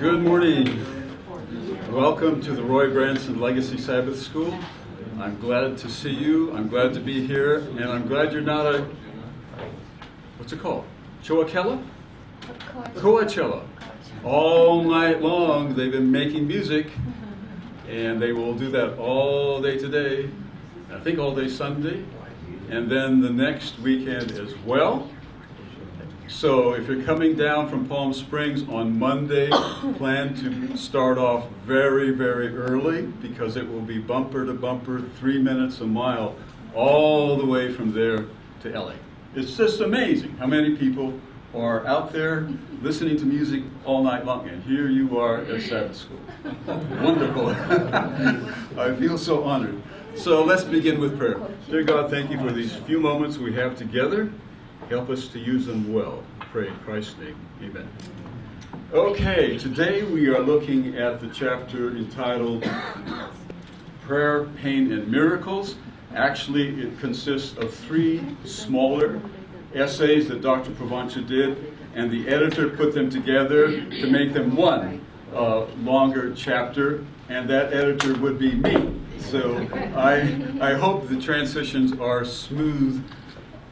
Good morning. Welcome to the Branson Legacy Sabbath School. I'm glad to see you. I'm glad to be here, and I'm glad you're not a, what's it called? Coachella? Coachella. All night long they've been making music, and they will do that all day today, I think all day Sunday, and then the next weekend as well. So if you're coming down from Palm Springs on Monday, plan to start off very, very early because it will be bumper to bumper, 3 minutes a mile, all the way from there to LA. It's just amazing how many people are out there listening to music all night long, and here you are at Sabbath School. Wonderful. I feel so honored. So let's begin with prayer. Dear God, thank you for these few moments we have together. Help us to use them well. Pray in Christ's name. Amen. Okay, today we are looking at the chapter entitled Prayer, Pain, and Miracles. Actually, it consists of 3 smaller essays that Dr. Provonsha did, and the editor put them together to make them one longer chapter, and that editor would be me. So I hope the transitions are smooth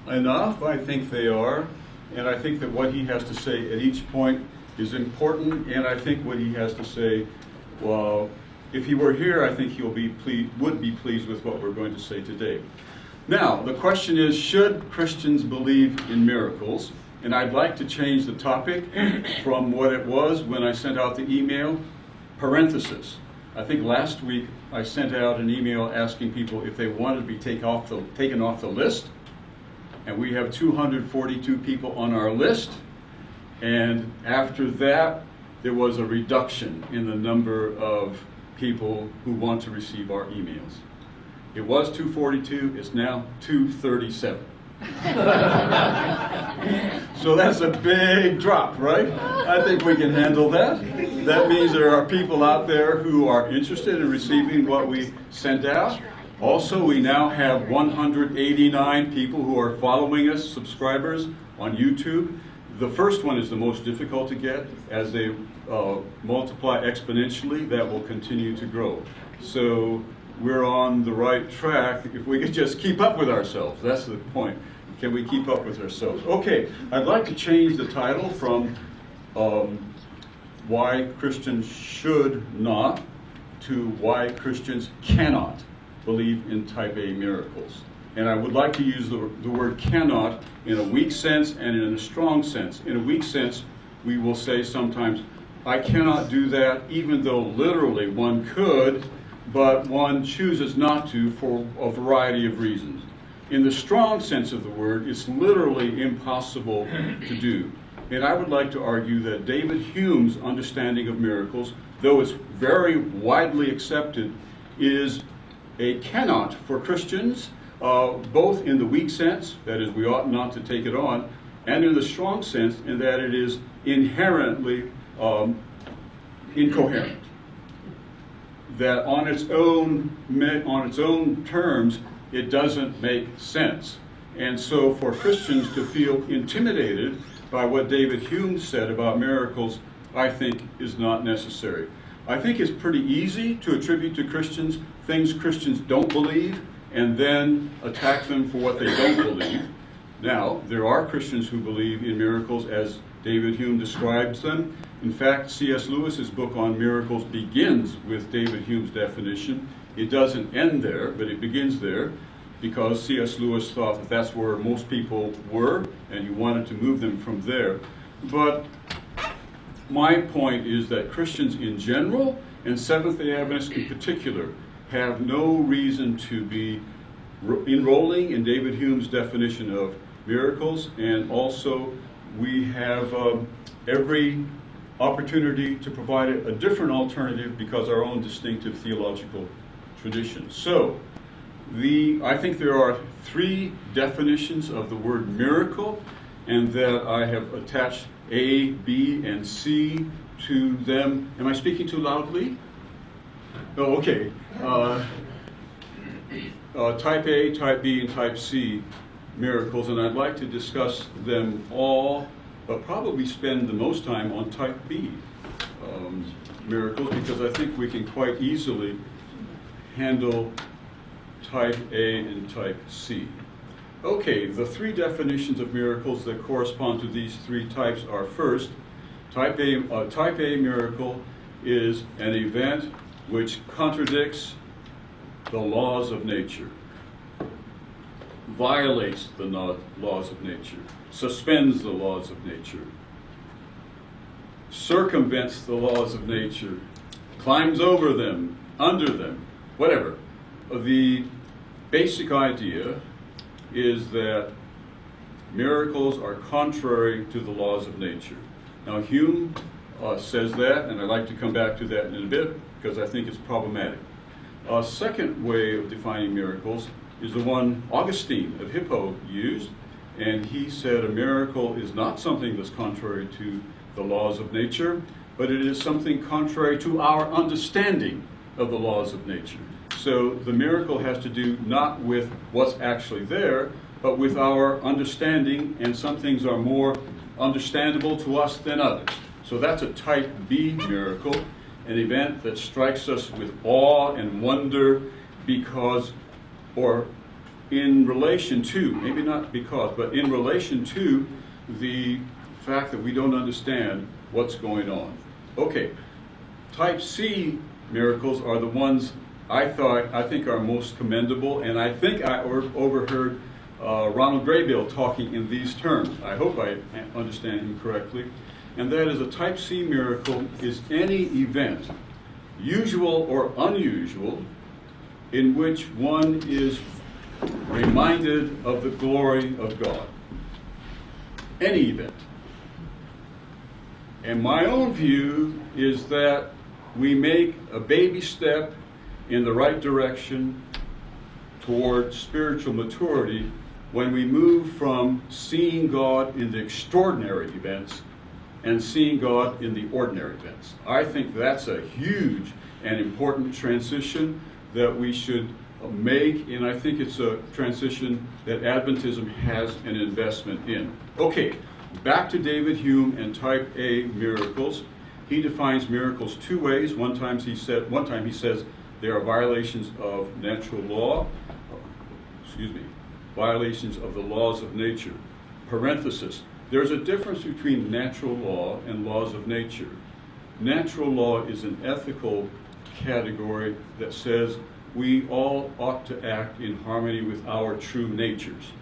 enough. I think they are, and I think that what he has to say at each point is important, and I think what he has to say, well, if he were here, I think would be pleased with what we're going to say today. Now, the question is, should Christians believe in miracles? And I'd like to change the topic from what it was when I sent out the email, parenthesis. I think last week I sent out an email asking people if they wanted to be taken off the list. And we have 242 people on our list. And after that, there was a reduction in the number of people who want to receive our emails. It was 242, it's now 237. So that's a big drop, right? I think we can handle that. That means there are people out there who are interested in receiving what we sent out. Also, we now have 189 people who are following us, subscribers on YouTube. The first one is the most difficult to get. As they multiply exponentially, that will continue to grow. So we're on the right track if we could just keep up with ourselves. That's the point. Can we keep up with ourselves? Okay, I'd like to change the title from Why Christians Should Not to Why Christians Cannot Believe in Type A Miracles. And I would like to use the word cannot in a weak sense and in a strong sense. In a weak sense, we will say sometimes, I cannot do that, even though literally one could, but one chooses not to for a variety of reasons. In the strong sense of the word, it's literally impossible to do. And I would like to argue that David Hume's understanding of miracles, though it's very widely accepted, is a cannot for Christians, both in the weak sense, that is, we ought not to take it on, and in the strong sense, in that it is inherently incoherent. That on its own terms, it doesn't make sense. And so for Christians to feel intimidated by what David Hume said about miracles, I think is not necessary. I think it's pretty easy to attribute to Christians things Christians don't believe and then attack them for what they don't believe. Now, there are Christians who believe in miracles as David Hume describes them. In fact, C.S. Lewis's book on miracles begins with David Hume's definition. It doesn't end there, but it begins there because C.S. Lewis thought that that's where most people were, and he wanted to move them from there. But my point is that Christians in general, and Seventh-day Adventists in particular, have no reason to be enrolling in David Hume's definition of miracles, and also we have every opportunity to provide a different alternative because our own distinctive theological tradition. So, I think there are 3 definitions of the word miracle, and that I have attached A, B, and C to them. Am I speaking too loudly? Oh, okay. Type A, Type B, and Type C miracles, and I'd like to discuss them all, but probably spend the most time on Type B. miracles, because I think we can quite easily handle type A and type C. Okay, the three definitions of miracles that correspond to these three types are: first, type A miracle is an event which contradicts the laws of nature, violates the laws of nature, suspends the laws of nature, circumvents the laws of nature, climbs over them, under them, whatever. The basic idea is that miracles are contrary to the laws of nature. Now, Hume says that, and I'd like to come back to that in a bit because I think it's problematic. A second way of defining miracles is the one Augustine of Hippo used, and he said a miracle is not something that's contrary to the laws of nature, but it is something contrary to our understanding of the laws of nature. So the miracle has to do not with what's actually there, but with our understanding, and some things are more understandable to us than others. So that's a type B miracle, an event that strikes us with awe and wonder because, or in relation to, maybe not because, but in relation to the fact that we don't understand what's going on. Okay, type C miracles are the ones I think are most commendable, and I think I overheard Ronald Graybill talking in these terms. I hope I understand him correctly. And that is, a type C miracle is any event, usual or unusual, in which one is reminded of the glory of God. Any event. And my own view is that we make a baby step in the right direction toward spiritual maturity when we move from seeing God in the extraordinary events and seeing God in the ordinary events. I think that's a huge and important transition that we should make, and I think it's a transition that Adventism has an investment in. Okay, back to David Hume and type A miracles. He defines miracles two ways. One time he says they are violations of natural law, violations of the laws of nature. Parenthesis, there's a difference between natural law and laws of nature. Natural law is an ethical category that says we all ought to act in harmony with our true natures.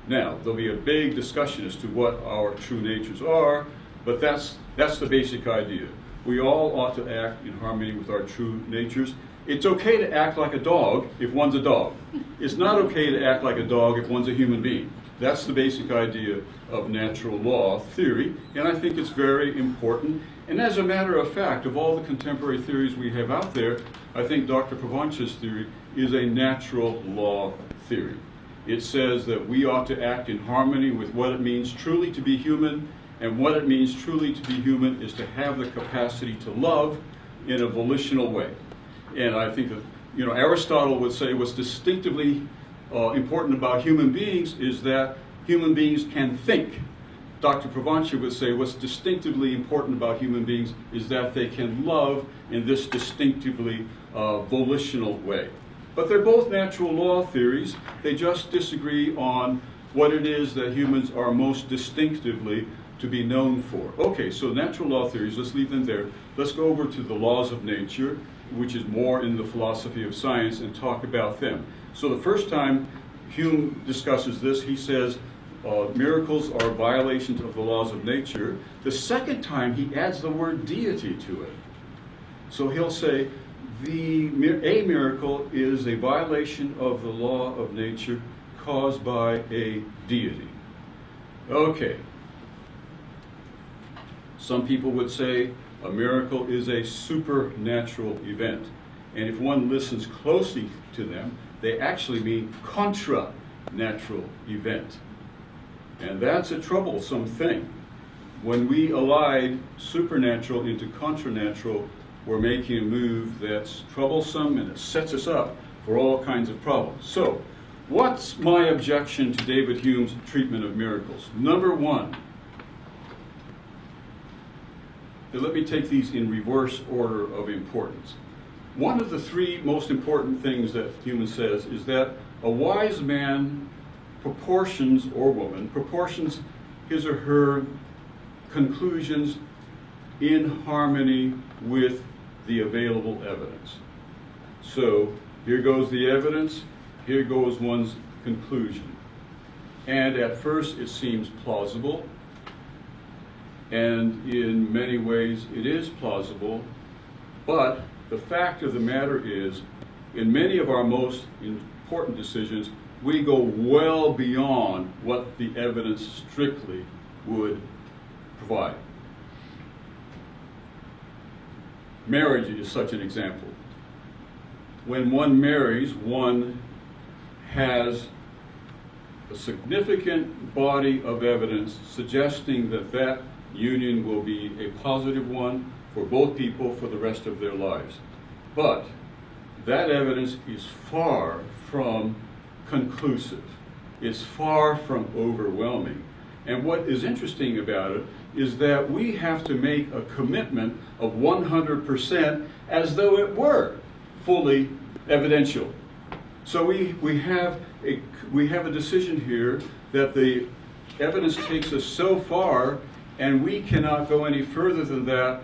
Now, there'll be a big discussion as to what our true natures are, but that's the basic idea. We all ought to act in harmony with our true natures. It's okay to act like a dog if one's a dog. It's not okay to act like a dog if one's a human being. That's the basic idea of natural law theory, and I think it's very important. And as a matter of fact, of all the contemporary theories we have out there, I think Dr. Provonsha's theory is a natural law theory. It says that we ought to act in harmony with what it means truly to be human, and what it means truly to be human is to have the capacity to love in a volitional way. And I think that, Aristotle would say what's distinctively important about human beings is that human beings can think. Dr. Provonsha would say what's distinctively important about human beings is that they can love in this distinctively volitional way. But they're both natural law theories. They just disagree on what it is that humans are most distinctively to be known for. Okay, so natural law theories, let's leave them there. Let's go over to the laws of nature, which is more in the philosophy of science, and talk about them. So the first time Hume discusses this, he says miracles are violations of the laws of nature. The second time he adds the word deity to it. So he'll say a miracle is a violation of the law of nature caused by a deity. Okay. Some people would say a miracle is a supernatural event. And if one listens closely to them, they actually mean contra-natural event. And that's a troublesome thing. When we allied supernatural into contra-natural, we're making a move that's troublesome and it sets us up for all kinds of problems. So, what's my objection to David Hume's treatment of miracles? Number one, let me take these in reverse order of importance. One of the three most important things that Hume says is that a wise man proportions, or woman, proportions his or her conclusions in harmony with the available evidence. So here goes the evidence, here goes one's conclusion. And at first it seems plausible, and in many ways it is plausible, but the fact of the matter is, in many of our most important decisions, we go well beyond what the evidence strictly would provide. Marriage is such an example. When one marries, one has a significant body of evidence suggesting that that union will be a positive one for both people for the rest of their lives. But that evidence is far from conclusive. It's far from overwhelming. And what is interesting about it is that we have to make a commitment of 100% as though it were fully evidential. So we have a decision here that the evidence takes us so far and we cannot go any further than that,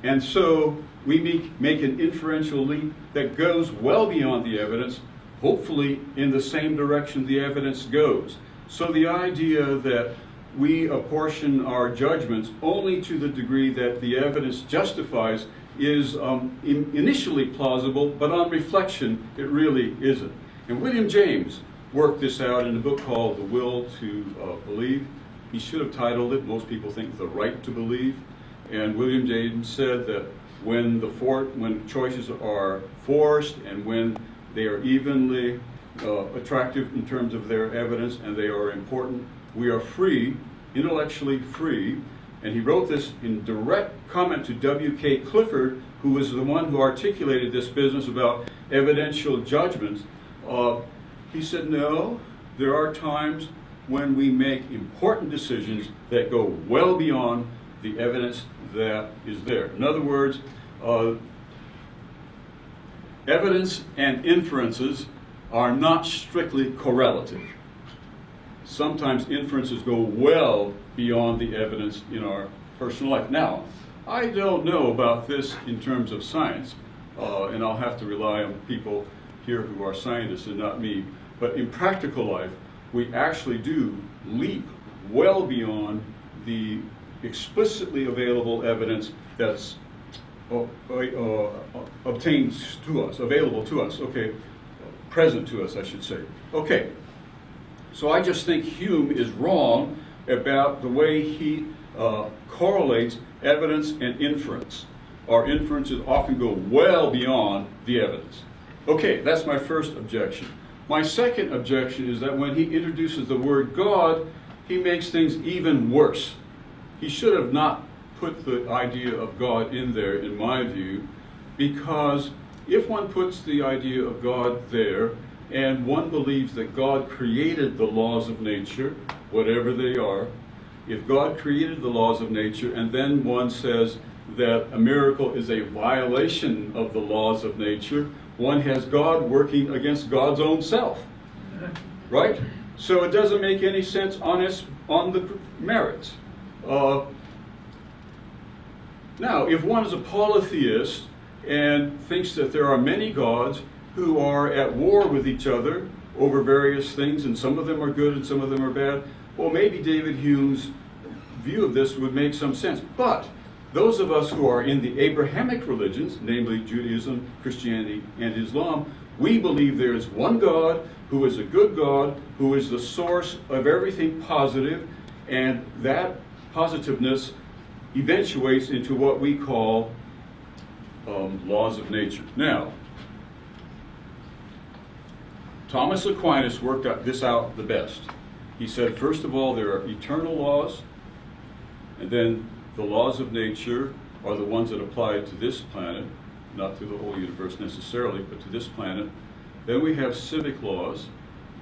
and so we make an inferential leap that goes well beyond the evidence, hopefully in the same direction the evidence goes. So the idea that we apportion our judgments only to the degree that the evidence justifies is initially plausible, but on reflection it really isn't. And William James worked this out in a book called The Will to Believe. He should have titled it, most people think, The Right to Believe. And William James said that when choices are forced and when they are evenly attractive in terms of their evidence and they are important, we are free, intellectually free. And he wrote this in direct comment to W.K. Clifford, who was the one who articulated this business about evidential judgments. He said, no, there are times when we make important decisions that go well beyond the evidence that is there. In other words, evidence and inferences are not strictly correlative. Sometimes inferences go well beyond the evidence in our personal life. Now, I don't know about this in terms of science, and I'll have to rely on people here who are scientists and not me, but in practical life, we actually do leap well beyond the explicitly available evidence that's obtained to us, available to us, okay, present to us, I should say. Okay, so I just think Hume is wrong about the way he correlates evidence and inference. Our inferences often go well beyond the evidence. Okay, that's my first objection. My second objection is that when he introduces the word God, he makes things even worse. He should have not put the idea of God in there, in my view, because if one puts the idea of God there and one believes that God created the laws of nature, whatever they are, if God created the laws of nature and then one says that a miracle is a violation of the laws of nature, one has God working against God's own self, right? So it doesn't make any sense on the merits. Now, if one is a polytheist and thinks that there are many gods who are at war with each other over various things, and some of them are good and some of them are bad, well, maybe David Hume's view of this would make some sense. But those of us who are in the Abrahamic religions, namely Judaism, Christianity, and Islam, we believe there is one God who is a good God, who is the source of everything positive, and that positiveness eventuates into what we call laws of nature. Now, Thomas Aquinas worked this out the best. He said, first of all, there are eternal laws, and then the laws of nature are the ones that apply to this planet, not to the whole universe necessarily, but to this planet. Then we have civic laws,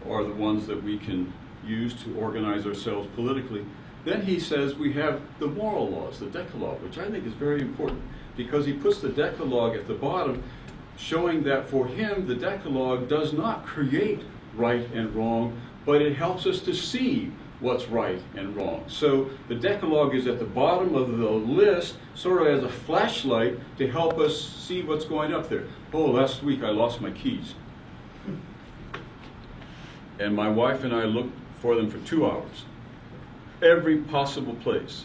or the ones that we can use to organize ourselves politically. Then he says we have the moral laws, the Decalogue, which I think is very important, because he puts the Decalogue at the bottom, showing that for him the Decalogue does not create right and wrong, but it helps us to see what's right and wrong. So the Decalogue is at the bottom of the list, sort of as a flashlight to help us see what's going up there. Oh, last week I lost my keys. And my wife and I looked for them for 2 hours. Every possible place.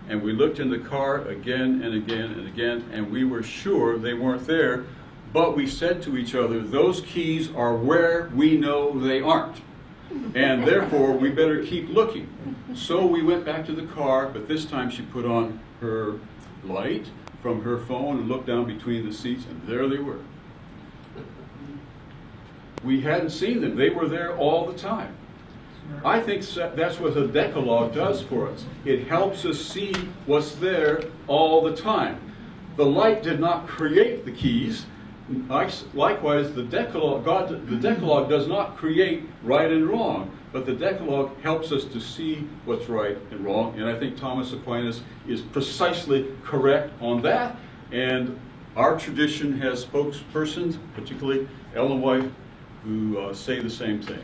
And we looked in the car again and again and again, and we were sure they weren't there, but we said to each other, those keys are where we know they aren't. And therefore, we better keep looking. So we went back to the car, but this time she put on her light from her phone and looked down between the seats, and there they were. We hadn't seen them. They were there all the time. I think that's what the Decalogue does for us. It helps us see what's there all the time. The light did not create the keys. Likewise, the Decalogue does not create right and wrong, but the Decalogue helps us to see what's right and wrong. And I think Thomas Aquinas is precisely correct on that. And our tradition has spokespersons, particularly Ellen White, who say the same thing.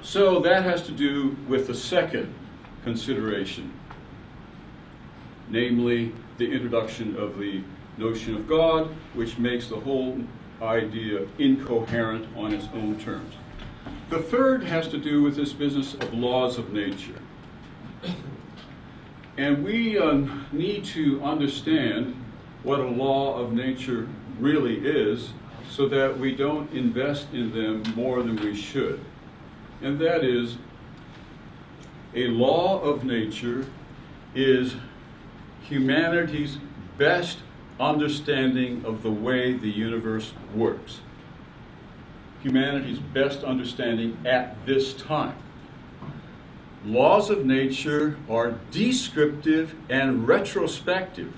So that has to do with the second consideration, namely the introduction of the notion of God, which makes the whole idea incoherent on its own terms. The third has to do with this business of laws of nature. And we need to understand what a law of nature really is so that we don't invest in them more than we should. And that is, a law of nature is humanity's best understanding of the way the universe works. Humanity's best understanding at this time. Laws of nature are descriptive and retrospective.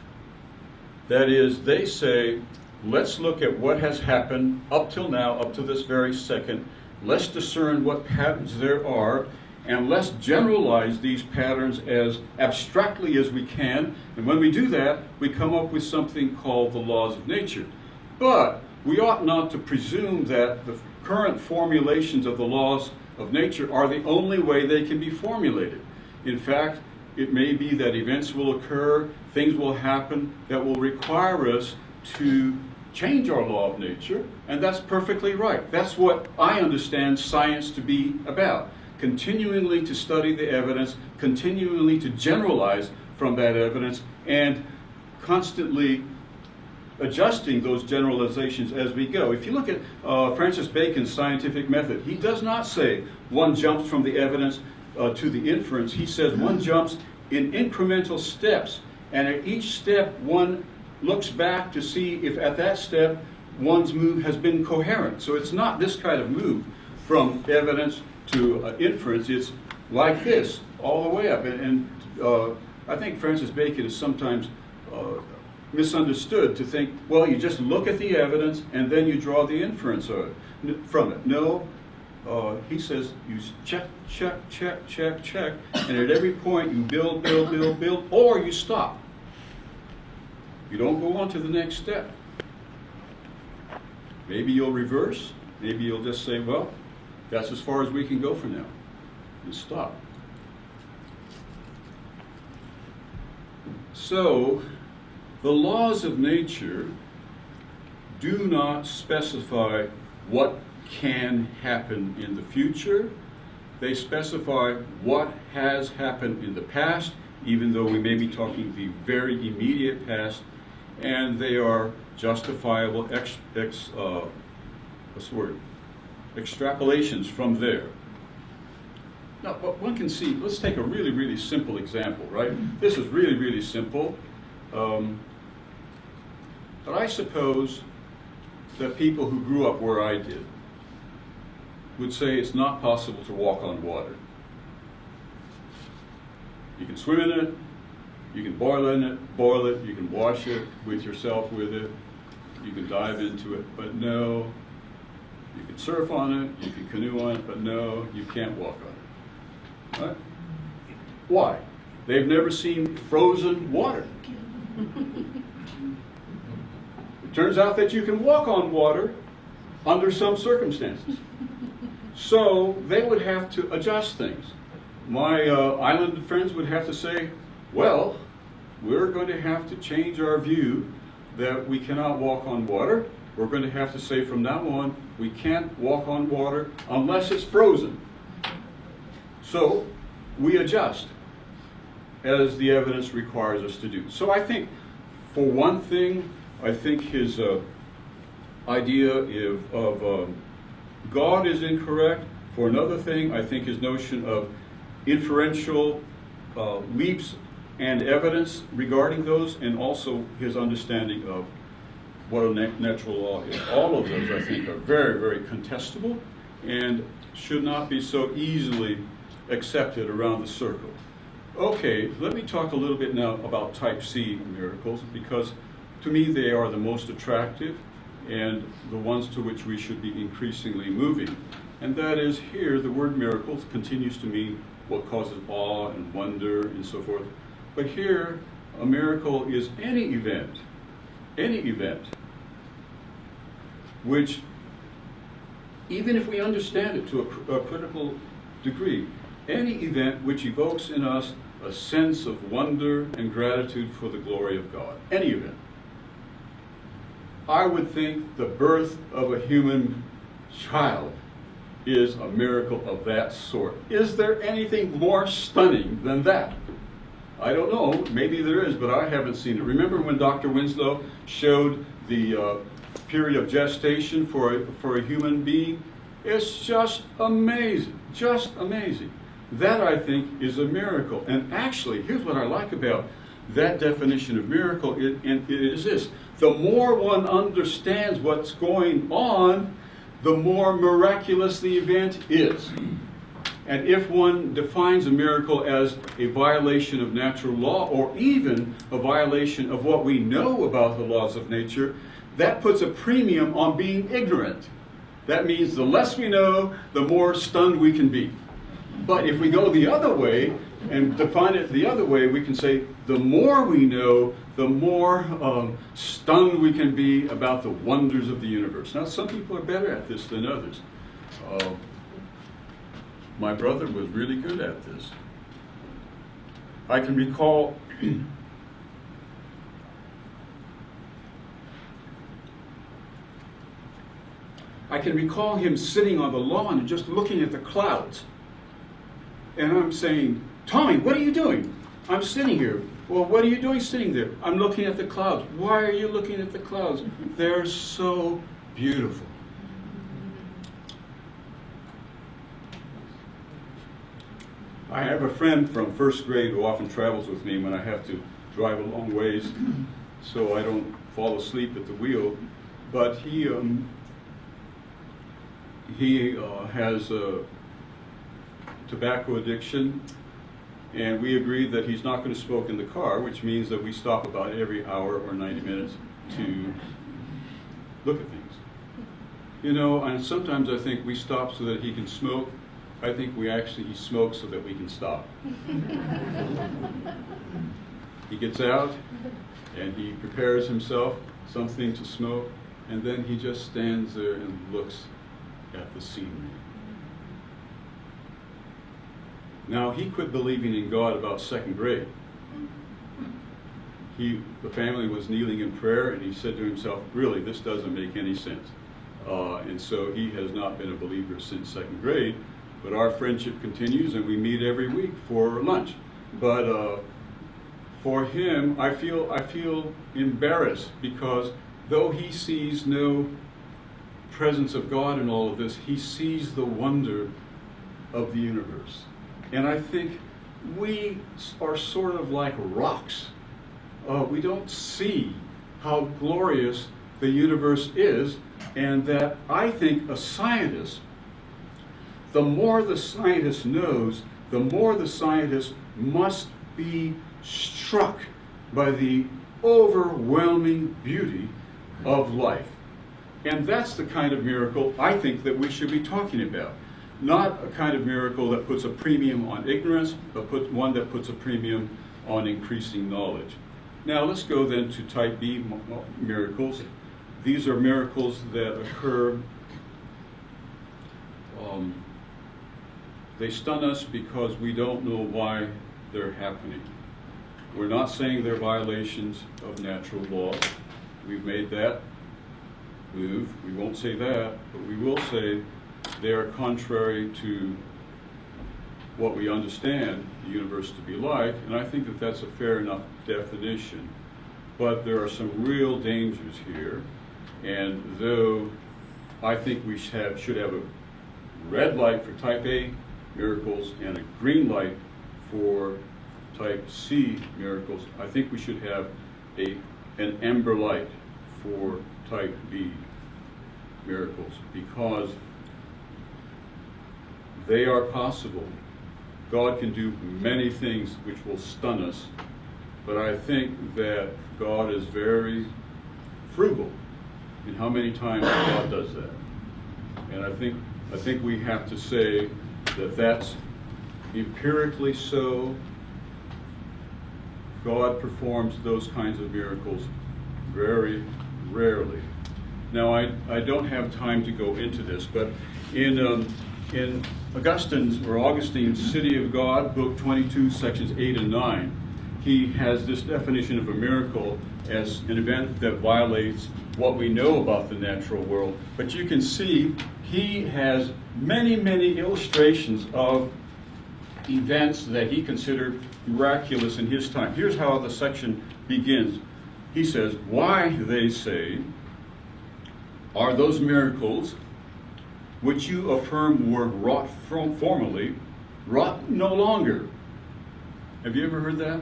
That is, they say, let's look at what has happened up till now, up to this very second. Let's discern what patterns there are, and let's generalize these patterns as abstractly as we can. And when we do that, we come up with something called the laws of nature. But we ought not to presume that the current formulations of the laws of nature are the only way they can be formulated. In fact, it may be that events will occur, things will happen that will require us to change our law of nature, and that's perfectly right. That's what I understand science to be about. Continually to study the evidence, continually to generalize from that evidence, and constantly adjusting those generalizations as we go. If you look at Francis Bacon's scientific method, he does not say one jumps from the evidence to the inference. He says one jumps in incremental steps, and at each step one looks back to see if at that step one's move has been coherent. So it's not this kind of move from evidence to inference. It's like this all the way up. And I think Francis Bacon is sometimes misunderstood to think, well, you just look at the evidence and then you draw the inference from it. No, he says you check, check, check, check, check, and at every point you build, build, build, build, or you stop. You don't go on to the next step. Maybe you'll reverse. Maybe you'll just say, well, that's as far as we can go for now, and stop. So, the laws of nature do not specify what can happen in the future. They specify what has happened in the past, even though we may be talking the very immediate past, and they are justifiable extrapolations from there. Now, but one can see, let's take a really, really simple example, right? This is really, really simple. But I suppose that people who grew up where I did would say it's not possible to walk on water. You can swim in it, you can boil it, you can wash it with yourself with it, you can dive into it, but no, you can surf on it, you can canoe on it, but no, you can't walk on it. Right? Why? They've never seen frozen water. It turns out that you can walk on water under some circumstances. So they would have to adjust things. My island friends would have to say, well, we're going to have to change our view that we cannot walk on water. We're going to have to say from now on, we can't walk on water unless it's frozen. So we adjust as the evidence requires us to do. So I think, for one thing, I think his idea of God is incorrect. For another thing, I think his notion of inferential leaps and evidence regarding those, and also his understanding of what a natural law is. All of those, I think, are very, very contestable and should not be so easily accepted around the circle. Okay, let me talk a little bit now about type C miracles, because to me they are the most attractive and the ones to which we should be increasingly moving. And that is, here the word miracles continues to mean what causes awe and wonder and so forth. But here, a miracle is any event, which, even if we understand it to a critical degree, any event which evokes in us a sense of wonder and gratitude for the glory of God. Any event. I would think the birth of a human child is a miracle of that sort. Is there anything more stunning than that? I don't know. Maybe there is, but I haven't seen it. Remember when Dr. Winslow showed the period of gestation for a human being? It's just amazing. Just amazing. That, I think, is a miracle. And actually, here's what I like about that definition of miracle, and it is this. The more one understands what's going on, the more miraculous the event is. And if one defines a miracle as a violation of natural law, or even a violation of what we know about the laws of nature, that puts a premium on being ignorant. That means the less we know, the more stunned we can be. But if we go the other way and define it the other way, we can say the more we know, the more stunned we can be about the wonders of the universe. Now, some people are better at this than others. My brother was really good at this. I can recall him sitting on the lawn and just looking at the clouds. And I'm saying, Tommy, what are you doing? I'm sitting here. Well, what are you doing sitting there? I'm looking at the clouds. Why are you looking at the clouds? They're so beautiful. I have a friend from first grade who often travels with me when I have to drive a long ways so I don't fall asleep at the wheel. But he has a tobacco addiction, and we agreed that he's not going to smoke in the car, which means that we stop about every hour or 90 minutes to look at things. You know, and sometimes I think we stop so that he can smoke. I think he smokes so that we can stop. He gets out and he prepares himself something to smoke, and then he just stands there and looks at the scenery. Now, he quit believing in God about second grade. The family was kneeling in prayer, and he said to himself, really, this doesn't make any sense. And so he has not been a believer since second grade, but our friendship continues, and we meet every week for lunch. But for him, I feel embarrassed, because though he sees no presence of God in all of this, he sees the wonder of the universe. And I think we are sort of like rocks. We don't see how glorious the universe is, and that I think a scientist, the more the scientist knows, the more the scientist must be struck by the overwhelming beauty of life. And that's the kind of miracle I think that we should be talking about. not a kind of miracle that puts a premium on ignorance, but one that puts a premium on increasing knowledge. Now let's go then to type B miracles. These are miracles that occur, they stun us because we don't know why they're happening. We're not saying they're violations of natural law. We've made that move. We won't say that, but we will say they are contrary to what we understand the universe to be like, and I think that that's a fair enough definition. But there are some real dangers here, and though I think we should have a red light for type A miracles and a green light for type C miracles, I think we should have an amber light for type B miracles, because they are possible. God can do many things which will stun us, but I think that God is very frugal in how many times God does that. And I think we have to say that that's empirically so. God performs those kinds of miracles very rarely. Now, I don't have time to go into this, but in Augustine's City of God, Book 22, sections 8 and 9, he has this definition of a miracle as an event that violates what we know about the natural world. But you can see he has many, many illustrations of events that he considered miraculous in his time. Here's how the section begins. He says, "Why, they say, are those miracles which you affirm were wrought formerly, wrought no longer?" Have you ever heard that?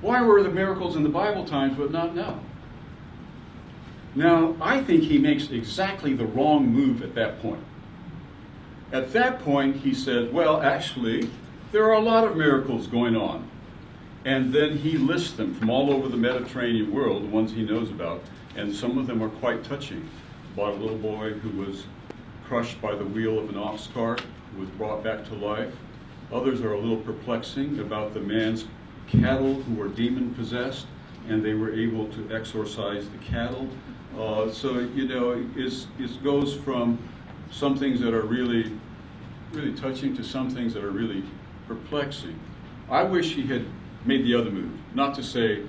Why were the miracles in the Bible times but not now? Now, I think he makes exactly the wrong move at that point. At that point, he says, well, actually, there are a lot of miracles going on. And then he lists them from all over the Mediterranean world, the ones he knows about, and some of them are quite touching. About a little boy who was crushed by the wheel of an ox cart, who was brought back to life. Others are a little perplexing about the man's cattle who were demon-possessed, and they were able to exorcise the cattle. So, you know, it goes from some things that are really, really touching to some things that are really perplexing. I wish he had made the other move, not to say,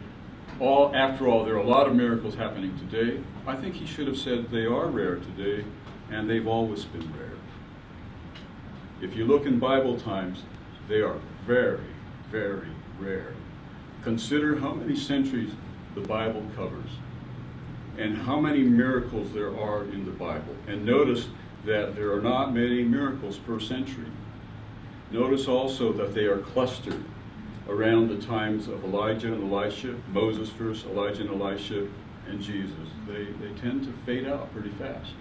after all, there are a lot of miracles happening today. I think he should have said they are rare today, and they've always been rare. If you look in Bible times, they are very, very rare. Consider how many centuries the Bible covers and how many miracles there are in the Bible. And notice that there are not many miracles per century. Notice also that they are clustered around the times of Elijah and Elisha, Moses first, Elijah and Elisha, and Jesus. They tend to fade out pretty fast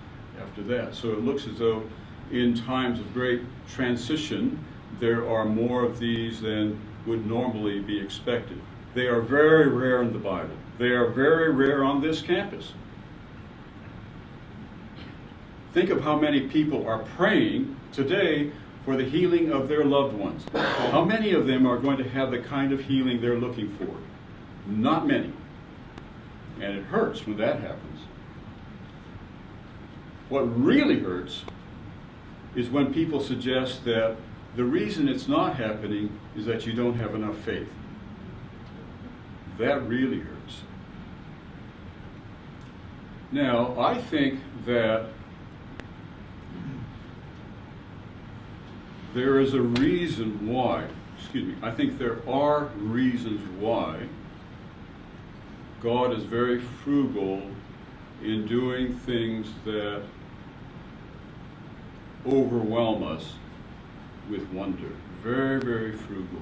after that. So it looks as though in times of great transition, there are more of these than would normally be expected. They are very rare in the Bible. They are very rare on this campus. Think of how many people are praying today for the healing of their loved ones. How many of them are going to have the kind of healing they're looking for? Not many. And it hurts when that happens. What really hurts is when people suggest that the reason it's not happening is that you don't have enough faith. That really hurts. Now, I think that there is a reason why, I think there are reasons why God is very frugal in doing things that overwhelm us with wonder. Very, very frugal.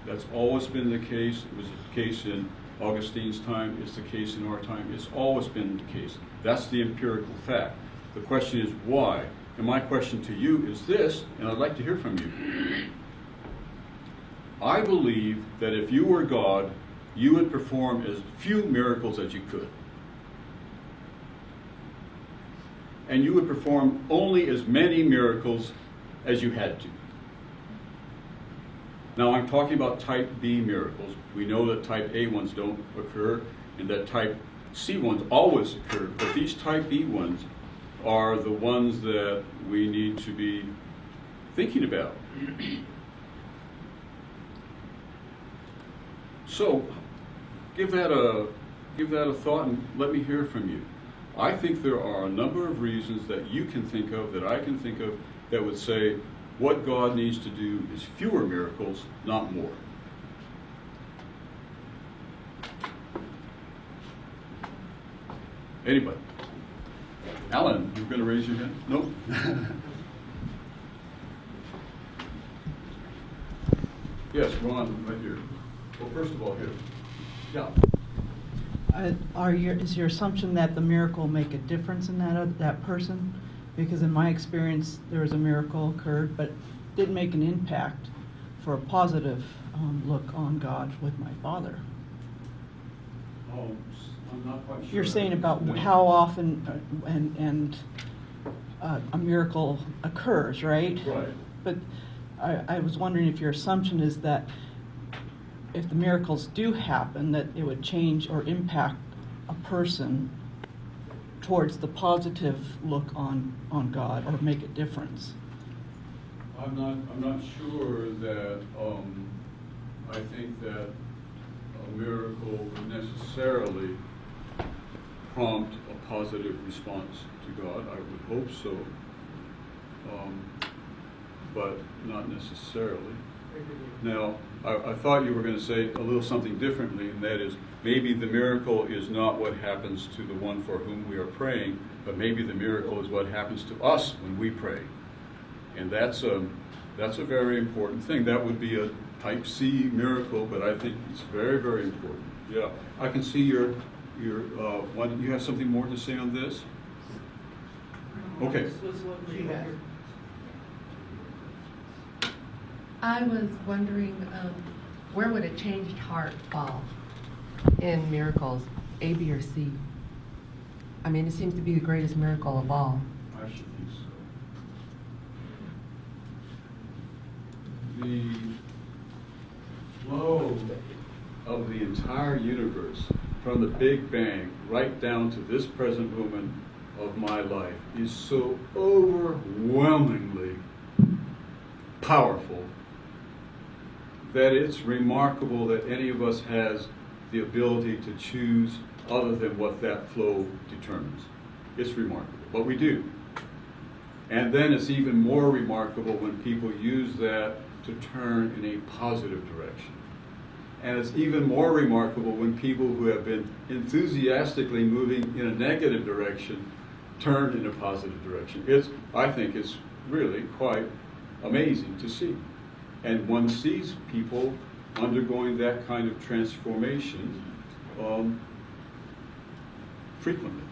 That's always been the case. It was the case in Augustine's time. It's the case in our time. It's always been the case. That's the empirical fact. The question is why? And my question to you is this, and I'd like to hear from you. I believe that if you were God, you would perform as few miracles as you could. and you would perform only as many miracles as you had to. Now I'm talking about type B miracles. We know that type A ones don't occur and that type C ones always occur, but these type B ones are the ones that we need to be thinking about. So give that a thought and let me hear from you. I think there are a number of reasons that you can think of, that I can think of, that would say what God needs to do is fewer miracles, not more. Anybody? Alan, you going to raise your hand? No? Yes, Ron, right here. Well, first of all, here. Yeah. Is your assumption that the miracle will make a difference in that person? Because in my experience, there was a miracle occurred, but didn't make an impact for a positive look on God with my father. Oh, I'm not quite sure. You're saying about how often a miracle occurs, right? Right. But I was wondering if your assumption is that if the miracles do happen, that it would change or impact a person towards the positive look on God or make a difference. I'm not sure that I think that a miracle would necessarily prompt a positive response to God. I would hope so, but not necessarily. Now, I thought you were going to say a little something differently, and that is maybe the miracle is not what happens to the one for whom we are praying, but maybe the miracle is what happens to us when we pray. And that's a very important thing. That would be a type C miracle, but I think it's very, very important. Yeah, I can see your one. You have something more to say on this? Okay. I was wondering, where would a changed heart fall in miracles, A, B, or C? I mean, it seems to be the greatest miracle of all. I should think so. The flow of the entire universe, from the Big Bang right down to this present moment of my life, is so overwhelmingly powerful that it's remarkable that any of us has the ability to choose other than what that flow determines. It's remarkable, but we do. And then it's even more remarkable when people use that to turn in a positive direction. And it's even more remarkable when people who have been enthusiastically moving in a negative direction turn in a positive direction. I think it's really quite amazing to see. And one sees people undergoing that kind of transformation frequently.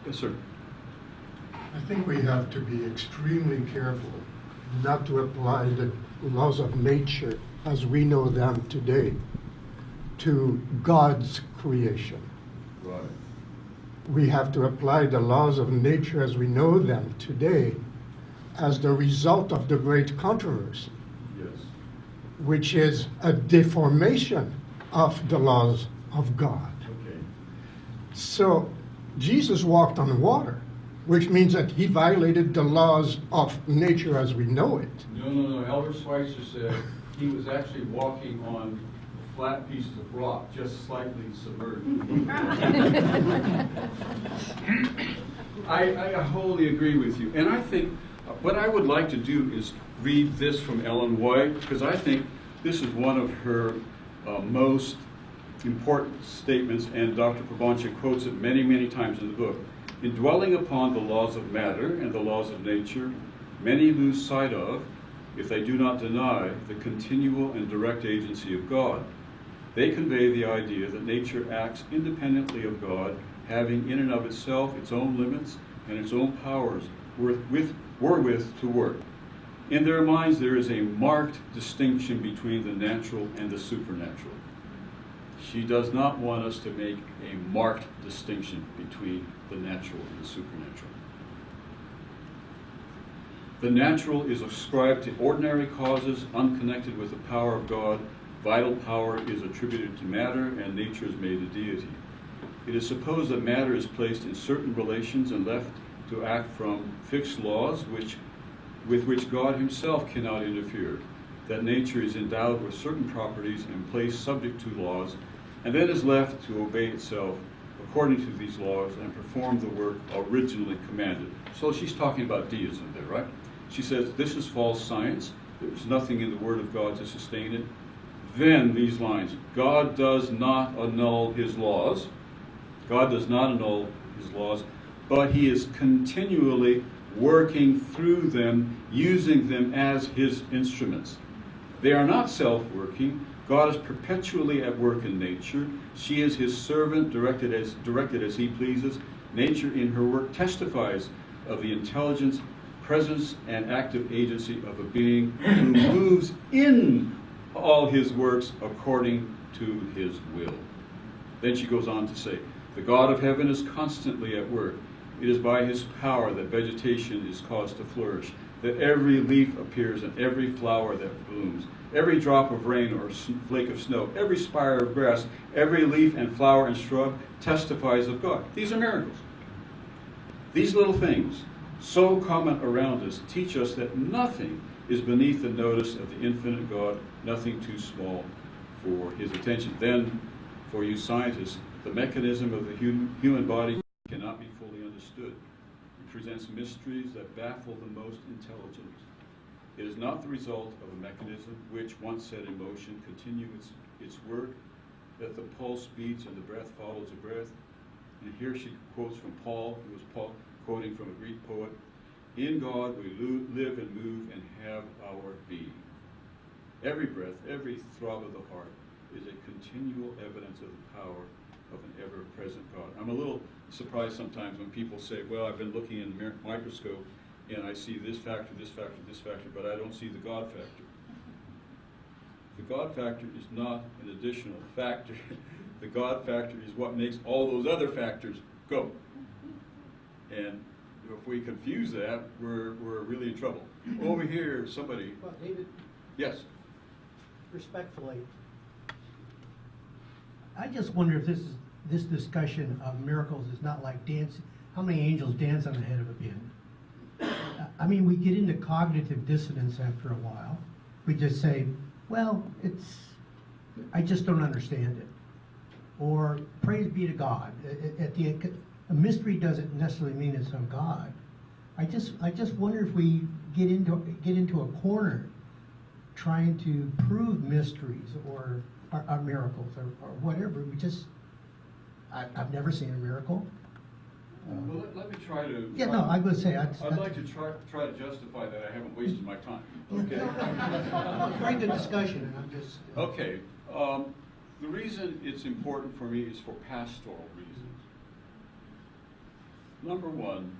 Yes, sir. I think we have to be extremely careful not to apply the laws of nature as we know them today to God's creation. Right. We have to apply the laws of nature as we know them today as the result of the great controversy, Yes. which is a deformation of the laws of God. Okay. So Jesus walked on water, which means that he violated the laws of nature as we know it. No. Elder Schweitzer said he was actually walking on flat pieces of rock, just slightly submerged. I wholly agree with you. And I think what I would like to do is read this from Ellen White, because I think this is one of her most important statements, and Dr. Provonsha quotes it many, many times in the book. In dwelling upon the laws of matter and the laws of nature, many lose sight of, if they do not deny, the continual and direct agency of God. They convey the idea that nature acts independently of God, having in and of itself its own limits and its own powers wherewith to work. In their minds there is a marked distinction between the natural and the supernatural. She does not want us to make a marked distinction between the natural and the supernatural. The natural is ascribed to ordinary causes, unconnected with the power of God. Vital power is attributed to matter, and nature is made a deity. It is supposed that matter is placed in certain relations and left to act from fixed laws with which God himself cannot interfere. That nature is endowed with certain properties and placed subject to laws, and then is left to obey itself according to these laws and perform the work originally commanded. So she's talking about deism there, right? She says this is false science. There's nothing in the Word of God to sustain it. Then these lines: God does not annul his laws. God does not annul his laws, but he is continually working through them, using them as his instruments. They are not self-working. God is perpetually at work in nature. She is his servant, directed as he pleases. Nature in her work testifies of the intelligence, presence, and active agency of a being who moves in all his works according to his will. Then she goes on to say, the God of heaven is constantly at work. It is by his power that vegetation is caused to flourish, that every leaf appears and every flower that blooms, every drop of rain or flake of snow, every spire of grass, every leaf and flower and shrub testifies of God. These are miracles. These little things, so common around us, teach us that nothing is beneath the notice of the infinite God, nothing too small for his attention. Then, for you scientists, the mechanism of the human body cannot be fully understood. It presents mysteries that baffle the most intelligent. It is not the result of a mechanism which, once set in motion, continues its work, that the pulse beats and the breath follows the breath. And here she quotes from Paul, who was quoting from a Greek poet, in God we live and move and have our being. Every breath, every throb of the heart is a continual evidence of the power of an ever-present God. I'm a little surprised sometimes when people say, well, I've been looking in the microscope and I see this factor, this factor, this factor, but I don't see the God factor. The God factor is not an additional factor. The God factor is what makes all those other factors go. And if we confuse that, we're really in trouble. Over here, somebody. Well, David, Yes. respectfully, I just wonder if this discussion of miracles is not like dancing. How many angels dance on the head of a pin? I mean, we get into cognitive dissonance after a while. We just say, well, I just don't understand it. Or praise be to God. A mystery doesn't necessarily mean it's of God. I just wonder if we get into a corner trying to prove mysteries or miracles or whatever. I've never seen a miracle. Well, let me try to. Yeah, no, I would say I'd like to try to justify that I haven't wasted my time. Okay. Very good discussion, and I'm just. Okay. The reason it's important for me is for pastoral reasons. Number one,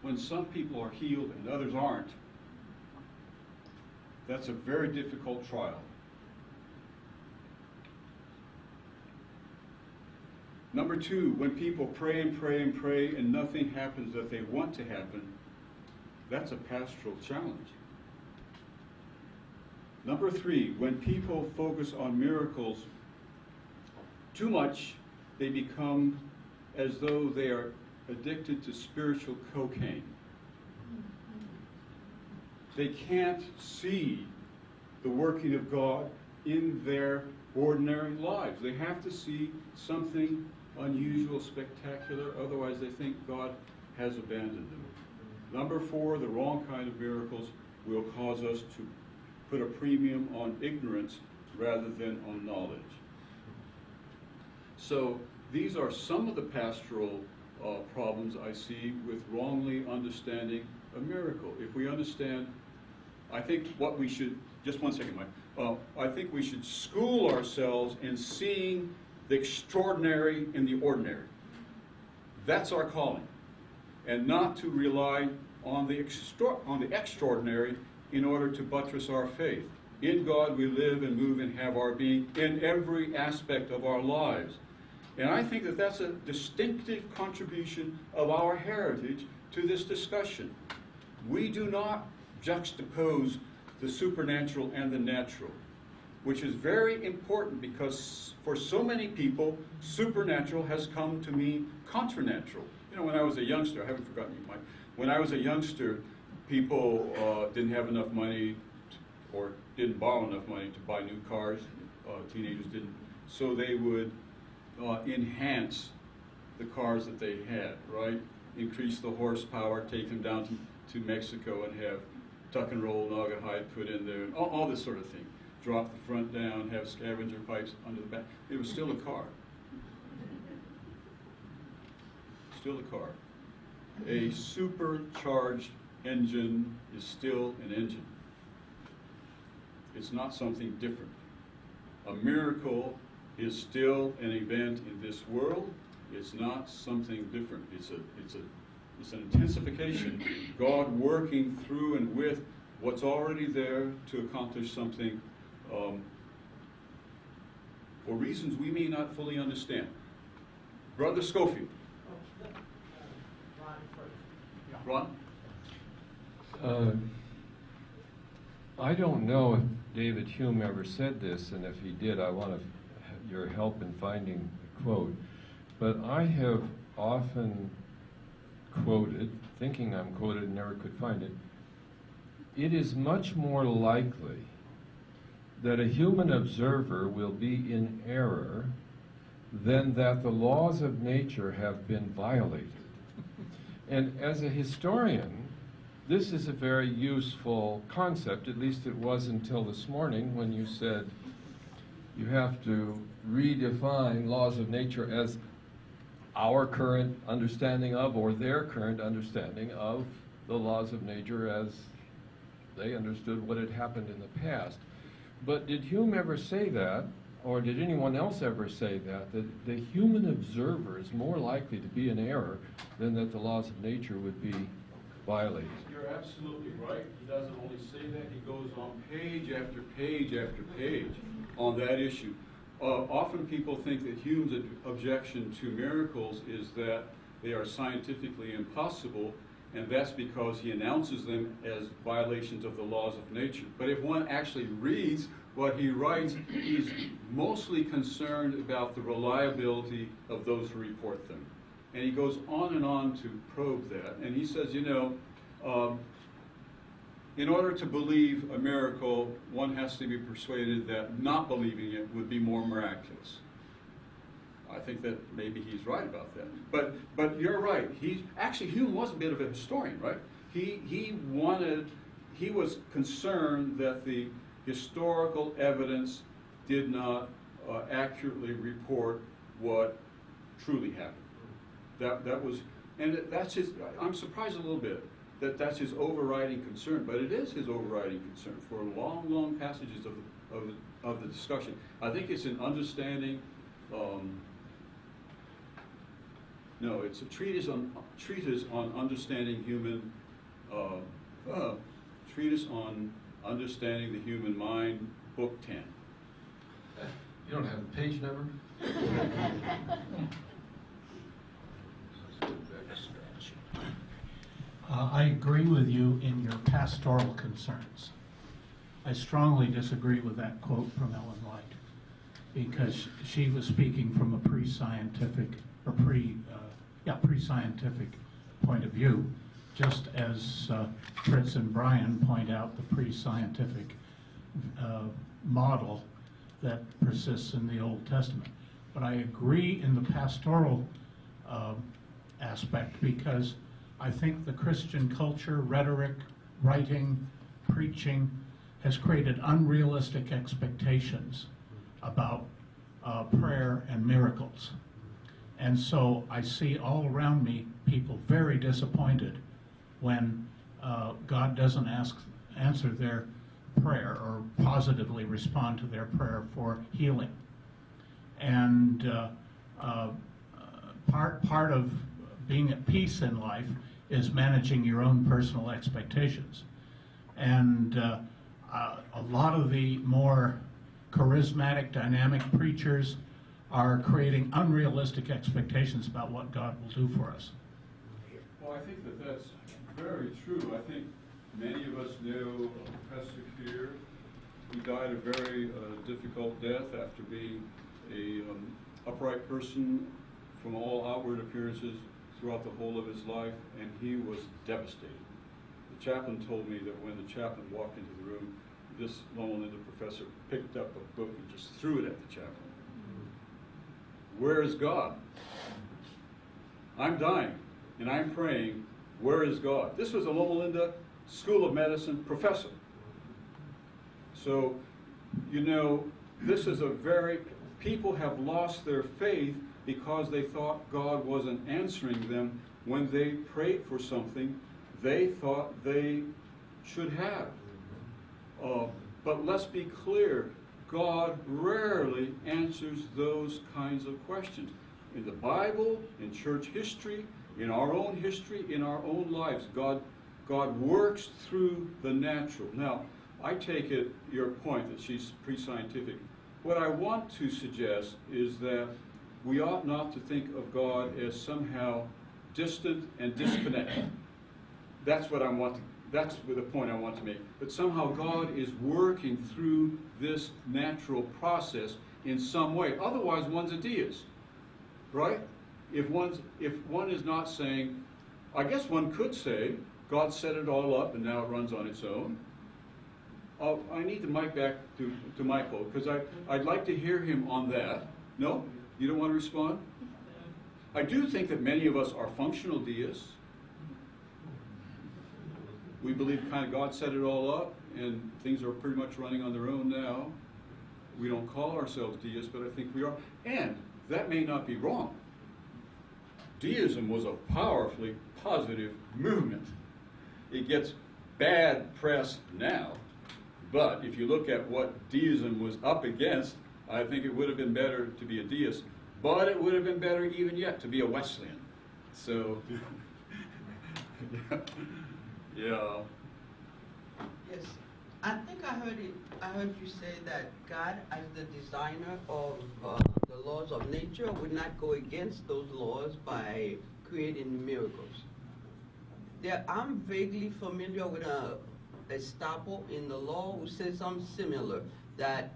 when some people are healed and others aren't, that's a very difficult trial. Number two, when people pray and pray and pray and nothing happens that they want to happen, that's a pastoral challenge. Number three, when people focus on miracles too much, they become as though they are addicted to spiritual cocaine. They can't see the working of God in their ordinary lives. They have to see something unusual, spectacular, otherwise they think God has abandoned them. Number four, the wrong kind of miracles will cause us to put a premium on ignorance rather than on knowledge. So these are some of the pastoral problems I see with wrongly understanding a miracle. If we understand, I think what we should, just one second, Mike. I think we should school ourselves in seeing the extraordinary in the ordinary. That's our calling. And not to rely on the extraordinary in order to buttress our faith. In God we live and move and have our being in every aspect of our lives. And I think that that's a distinctive contribution of our heritage to this discussion. We do not juxtapose the supernatural and the natural, which is very important because for so many people, supernatural has come to mean contra-natural. You know, when I was a youngster, I haven't forgotten you, Mike. When I was a youngster, people didn't have enough money or didn't borrow enough money to buy new cars. Teenagers didn't. So they would enhance the cars that they had, right? Increase the horsepower, take them down to Mexico and have tuck and roll naugahyde put in there, and all this sort of thing. Drop the front down, have scavenger pipes under the back. It was still a car. Still a car. A supercharged engine is still an engine. It's not something different. A miracle is still an event in this world. It's not something different. It's an intensification. God working through and with what's already there to accomplish something for reasons we may not fully understand. Brother Schofield. Ron? I don't know if David Hume ever said this, and if he did, I want your help in finding the quote. But I have often quoted, thinking I'm quoted, never could find it. It is much more likely that a human observer will be in error than that the laws of nature have been violated. And as a historian, this is a very useful concept, at least it was until this morning when you said you have to redefine laws of nature as our current understanding of, or their current understanding of, the laws of nature as they understood what had happened in the past. But did Hume ever say that, or did anyone else ever say that the human observer is more likely to be in error than that the laws of nature would be violated? You're absolutely right. He doesn't only say that, he goes on page after page after page on that issue. Often people think that Hume's objection to miracles is that they are scientifically impossible, and that's because he announces them as violations of the laws of nature. But if one actually reads what he writes, he's mostly concerned about the reliability of those who report them. And he goes on and on to probe that. And he says, you know, in order to believe a miracle, one has to be persuaded that not believing it would be more miraculous. I think that maybe he's right about that. But you're right. Hume was a bit of a historian, right? He was concerned that the historical evidence did not accurately report what truly happened. That was, and that's his. I'm surprised a little bit that that's his overriding concern, but it is his overriding concern for long passages of the discussion. I think it's an understanding. No, it's a treatise on understanding human. Treatise on understanding the human mind, book 10. You don't have a page number? I agree with you in your pastoral concerns. I strongly disagree with that quote from Ellen White, because she was speaking from a pre-scientific point of view, just as Fritz and Brian point out the pre-scientific model that persists in the Old Testament. But I agree in the pastoral aspect, because I think the Christian culture, rhetoric, writing, preaching has created unrealistic expectations about prayer and miracles. And so I see all around me people very disappointed when God doesn't answer their prayer or positively respond to their prayer for healing. And part of being at peace in life is managing your own personal expectations. And a lot of the more charismatic, dynamic preachers are creating unrealistic expectations about what God will do for us. Well, I think that that's very true. I think many of us know a professor here. He died a very difficult death after being a upright person from all outward appearances throughout the whole of his life, and he was devastated. The chaplain told me that when the chaplain walked into the room, this Loma Linda professor picked up a book and just threw it at the chaplain. Where is God? I'm dying, and I'm praying, where is God? This was a Loma Linda School of Medicine professor. So, you know, this is a very, people have lost their faith because they thought God wasn't answering them when they prayed for something they thought they should have. But let's be clear, God rarely answers those kinds of questions. In the Bible, in church history, in our own history, in our own lives, God works through the natural. Now, I take it, your point that she's pre-scientific. What I want to suggest is that we ought not to think of God as somehow distant and disconnected. That's the point I want to make. But somehow God is working through this natural process in some way. Otherwise, one's a deist, right? If one is not saying, I guess one could say, God set it all up and now it runs on its own. I need the mic back to Michael, because I'd like to hear him on that. No? You don't want to respond? I do think that many of us are functional deists. We believe kind of God set it all up, and things are pretty much running on their own now. We don't call ourselves deists, but I think we are. And that may not be wrong. Deism was a powerfully positive movement. It gets bad press now, but if you look at what deism was up against, I think it would have been better to be a deist, but it would have been better even yet to be a Wesleyan. So, yeah. Yes, I think I heard you say that God, as the designer of the laws of nature, would not go against those laws by creating miracles. I'm vaguely familiar with a estoppel in the law who says something similar, that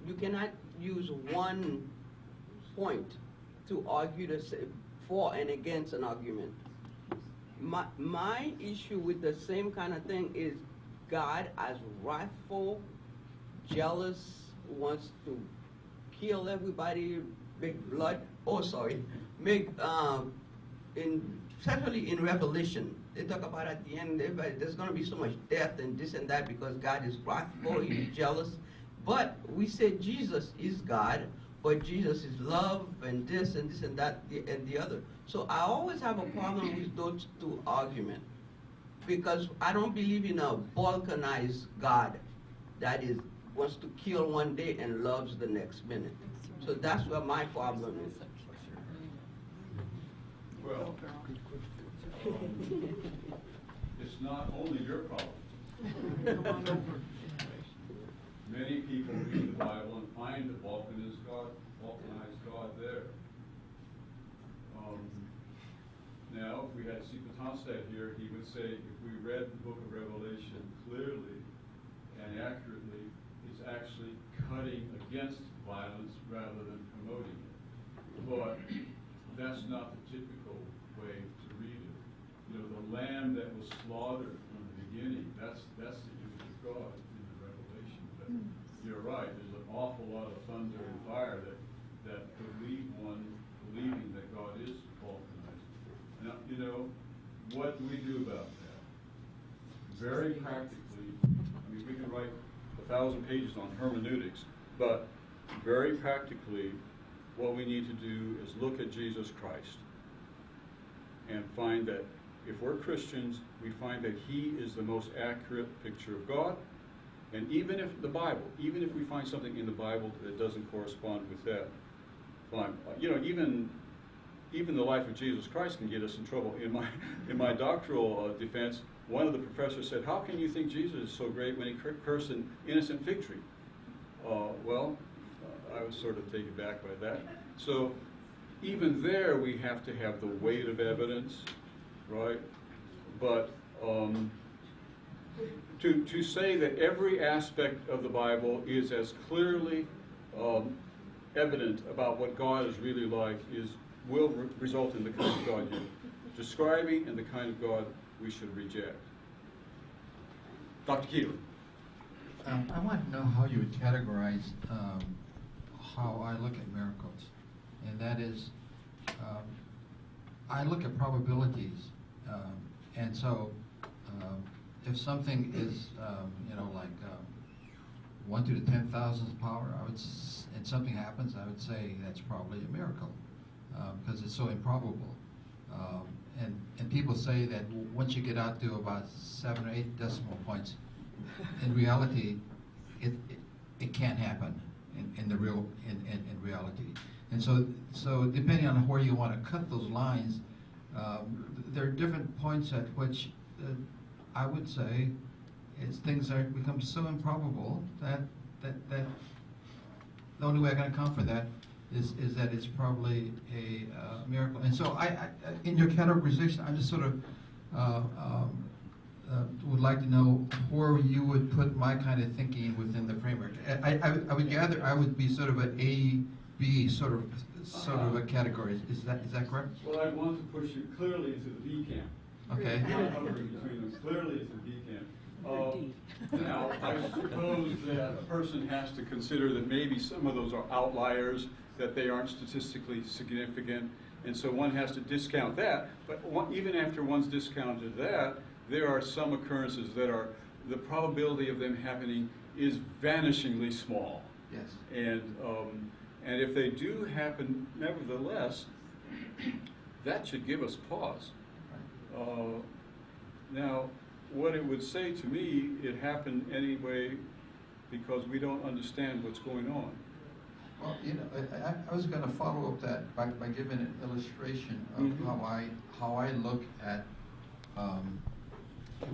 you cannot use one point to argue for and against an argument. My issue with the same kind of thing is God as wrathful, jealous, wants to kill everybody, make blood. Especially in Revelation, they talk about at the end, there's going to be so much death and this and that because God is wrathful, he's jealous. But we say Jesus is God, but Jesus is love and this and that and the other. So I always have a problem with those two arguments, because I don't believe in a balkanized God that wants to kill one day and loves the next minute. So that's where my problem is. Well, it's not only your problem. Many people read the Bible and find the balkanized God there. Now, if we had Stephen Tonstad here, he would say if we read the book of Revelation clearly and accurately, it's actually cutting against violence rather than promoting it. But that's not the typical way to read it. You know, the lamb that was slaughtered from the beginning, that's the image of God in the Revelation. But you're right, there's an awful lot of thunder and fire that could lead one believing that God is balkanized. Now, you know, what do we do about that? Very practically, I mean, we can write 1,000 pages on hermeneutics, but very practically, what we need to do is look at Jesus Christ and find that if we're Christians, we find that he is the most accurate picture of God. And even if even if we find something in the Bible that doesn't correspond with that, fine. You know, even the life of Jesus Christ can get us in trouble. In my doctoral defense, one of the professors said, "How can you think Jesus is so great when he cursed an innocent fig tree?" I was sort of taken back by that. So even there, we have to have the weight of evidence, right? But to say that every aspect of the Bible is as clearly evident about what God is really like will result in the kind of God you're describing and the kind of God we should reject. Dr. Keeler. I want to know how you would categorize how I look at miracles, and that is, I look at probabilities, and so if something is, like 1 to the 10,000th power, and something happens, I would say that's probably a miracle, because it's so improbable. And people say that once you get out to about 7 or 8 decimal points, in reality, it can't happen in reality. And so depending on where you want to cut those lines, there are different points at which I would say things become so improbable that the only way I can account for that is that it's probably a miracle. And so I in your categorization, I just sort of would like to know where you would put my kind of thinking within the framework. I would gather I would be sort of an A, B sort of a category. Is that correct? Well, I want to push you clearly into the B camp. Okay. Not hovering between them, clearly into the B camp. Now, I suppose that a person has to consider that maybe some of those are outliers, that they aren't statistically significant, and so one has to discount that. But even after one's discounted that, there are some occurrences that the probability of them happening is vanishingly small. Yes. And if they do happen, nevertheless, that should give us pause. Now, what it would say to me, it happened anyway because we don't understand what's going on. Well, I was going to follow up that by giving an illustration of how I look at,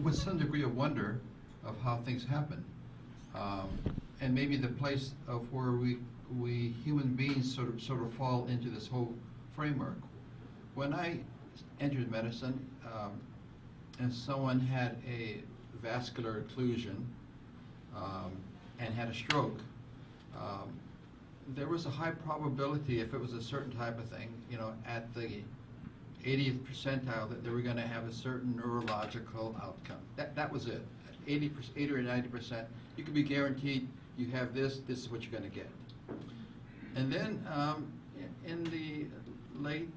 with some degree of wonder, of how things happen, and maybe the place of where we human beings sort of fall into this whole framework. When I entered medicine, and someone had a vascular occlusion and had a stroke, there was a high probability, if it was a certain type of thing, at the 80th percentile, that they were going to have a certain neurological outcome. That was it. 80 or 90%, you could be guaranteed you have this is what you're going to get. And then in the late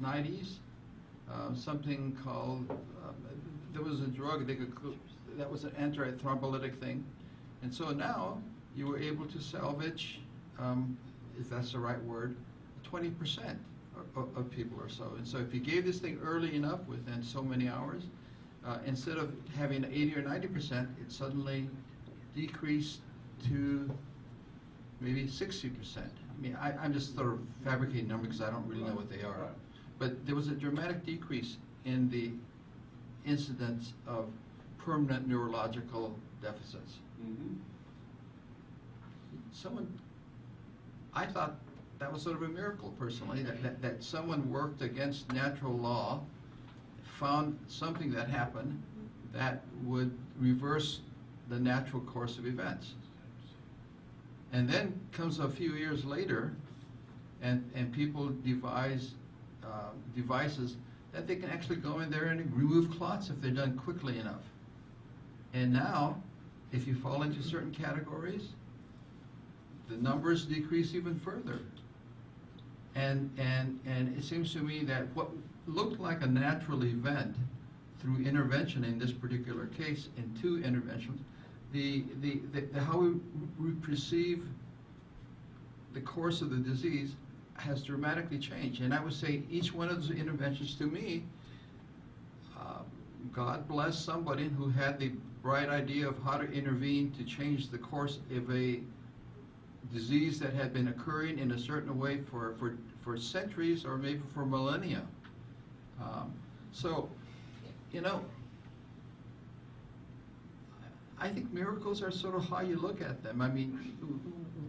90s, something called, there was a drug that was an antithrombolytic thing. And so now you were able to salvage, if that's the right word, 20% of people or so. And so if you gave this thing early enough, within so many hours, instead of having 80 or 90%, it suddenly decreased to maybe 60%. I mean, I'm just sort of fabricating numbers because I don't really know what they are. But there was a dramatic decrease in the incidence of permanent neurological deficits. Mm-hmm. I thought that was sort of a miracle, personally, that someone worked against natural law, found something that happened that would reverse the natural course of events. And then comes a few years later, and people devise devices that they can actually go in there and remove clots if they're done quickly enough. And now, if you fall into certain categories, the numbers decrease even further. And it seems to me that what looked like a natural event through intervention in this particular case, in 2 interventions, how we perceive the course of the disease has dramatically changed. And I would say each one of those interventions, to me, God bless somebody who had the bright idea of how to intervene to change the course of a disease that had been occurring in a certain way for centuries or maybe for millennia. So, I think miracles are sort of how you look at them. I mean,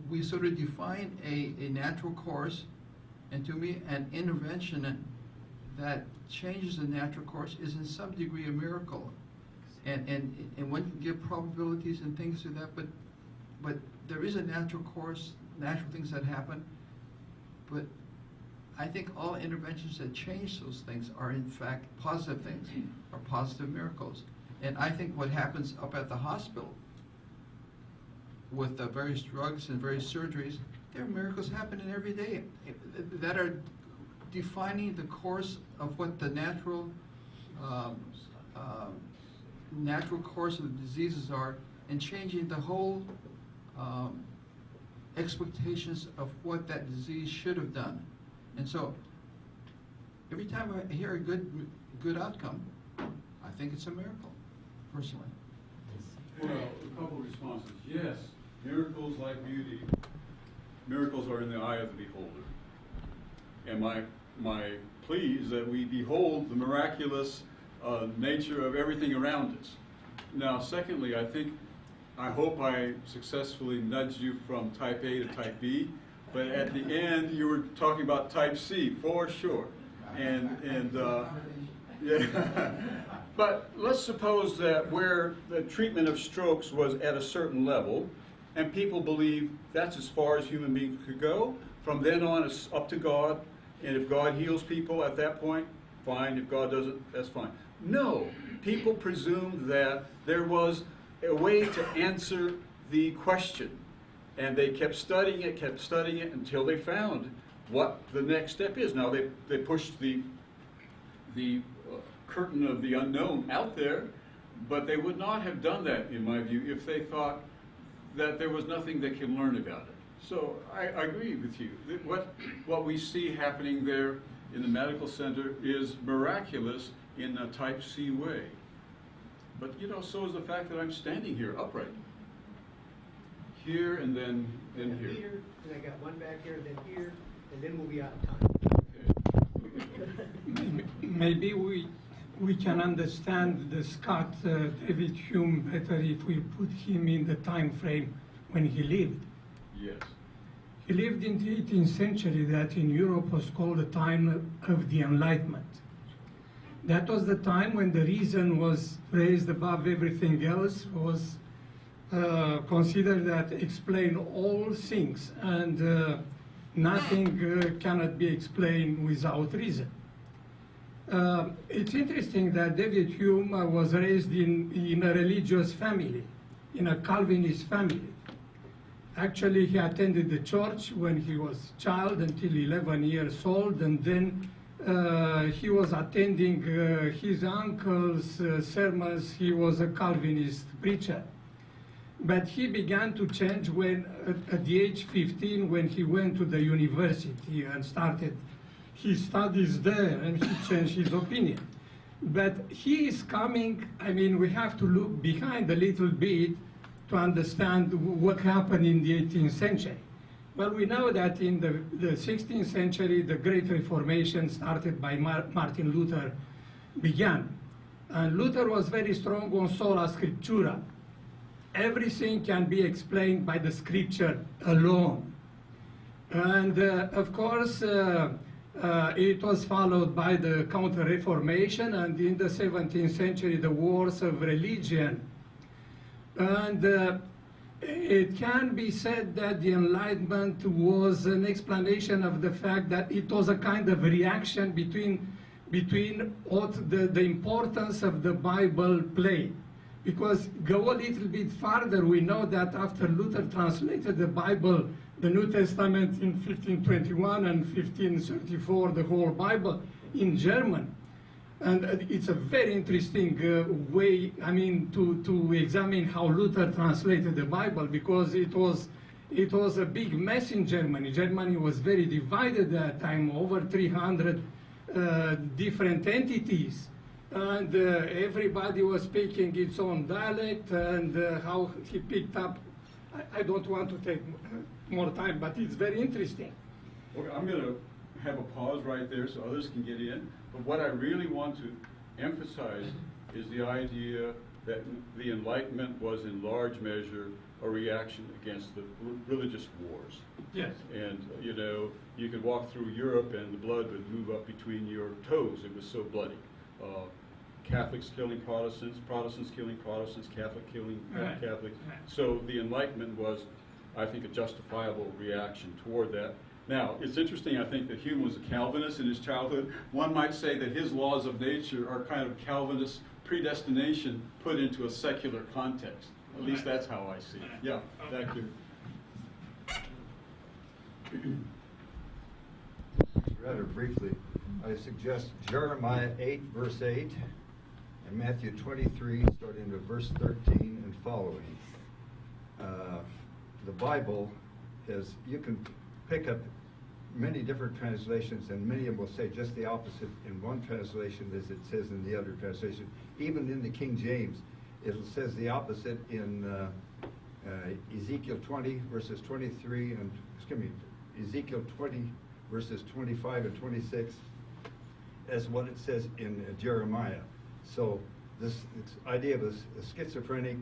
we sort of define a natural course, and to me, an intervention that changes the natural course is in some degree a miracle. And one can give probabilities and things to that, but there is a natural course, natural things that happen, but I think all interventions that change those things are in fact positive things, are positive miracles. And I think what happens up at the hospital with the various drugs and various surgeries, there are miracles happening every day that are defining the course of what the natural course of the diseases are, and changing the whole expectations of what that disease should have done. And so, every time I hear a good outcome, I think it's a miracle, personally. Well, a couple of responses. Yes, miracles like beauty, miracles are in the eye of the beholder. And my plea is that we behold the miraculous nature of everything around us. Now, secondly, I hope I successfully nudged you from type A to type B, but at the end you were talking about type C for sure. Yeah. But let's suppose that where the treatment of strokes was at a certain level, and people believe that's as far as human beings could go. From then on, it's up to God, and if God heals people at that point, fine. If God doesn't, that's fine. No, people presumed that there was a way to answer the question, and they kept studying it until they found what the next step is. Now they pushed the curtain of the unknown out there, but they would not have done that, in my view, if they thought that there was nothing they could learn about it. So I agree with you. What we see happening there in the medical center is miraculous in a type C way. But so is the fact that I'm standing here upright. Here and then here. Here, and I got one back here, then here, and then we'll be out of time. Maybe we can understand the Scott David Hume better if we put him in the time frame when he lived. Yes. He lived in the 18th century that in Europe was called the time of the Enlightenment. That was the time when the reason was raised above everything else, was considered that explain all things, and nothing cannot be explained without reason. It's interesting that David Hume was raised in a religious family, in a Calvinist family. Actually, he attended the church when he was a child until 11 years old, and then he was attending his uncle's sermons. He was a Calvinist preacher. But he began to change when, at the age 15, when he went to the university and started his studies there, and he changed his opinion. But he is coming, we have to look behind a little bit to understand what happened in the 18th century. Well, we know that in the 16th century, the Great Reformation started by Martin Luther began. And Luther was very strong on sola scriptura. Everything can be explained by the scripture alone. And of course, it was followed by the Counter-Reformation, and in the 17th century, the wars of religion. And it can be said that the Enlightenment was an explanation of the fact that it was a kind of reaction between what the importance of the Bible played. Because go a little bit farther, we know that after Luther translated the Bible, the New Testament in 1521 and 1534, the whole Bible in German. And it's a very interesting way, to examine how Luther translated the Bible, because it was a big mess in Germany. Germany was very divided at that time, over 300 different entities. And everybody was speaking its own dialect, and how he picked up. I don't want to take more time, but it's very interesting. Okay, I'm going to have a pause right there so others can get in. But what I really want to emphasize is the idea that the Enlightenment was in large measure a reaction against the religious wars. Yes. And, you know, you could walk through Europe and the blood would move up between your toes. It was so bloody. Catholics killing Protestants, Protestants killing Protestants, Catholic killing Right. Catholics. Right. So the Enlightenment was, I think, a justifiable reaction toward that. Now, it's interesting, I think, that Hume was a Calvinist in his childhood. One might say that his laws of nature are kind of Calvinist predestination put into a secular context. At least that's how I see it. Yeah, thank you. Rather briefly, I suggest Jeremiah 8, verse 8, and Matthew 23, starting at verse 13 and following. The Bible has, you can pick up many different translations, and many of them will say just the opposite in one translation as it says in the other translation. Even in the King James, it says the opposite in Ezekiel 20, verses 23, and, Ezekiel 20, verses 25 and 26, as what it says in Jeremiah. So this idea of a schizophrenic,